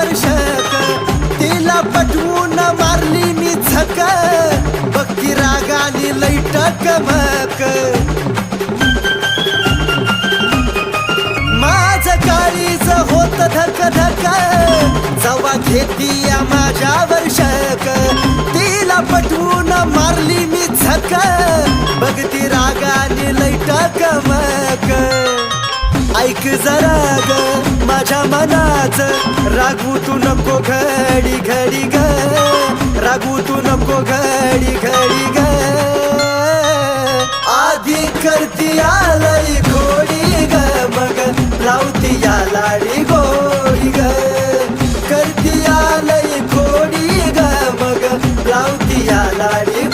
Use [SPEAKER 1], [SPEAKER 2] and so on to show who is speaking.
[SPEAKER 1] वर्षक तिला पटवून मारली मी झक बघती रागाली लैट कमक माझ काळीज होत धक धक जवा घेती माझ्या वर्षक तिला पटवून मारली मी झक बघती रागाली लैट कमक ऐक जरा ग माझ्या मनाच रागवू तू नको घडी घडी ग रागवू तू नको घडी घडी ग आधी करती आलई घोडी ग मग लावती या लाडी गोडी ग करती आलई घोडी ग मग लावती या लाडी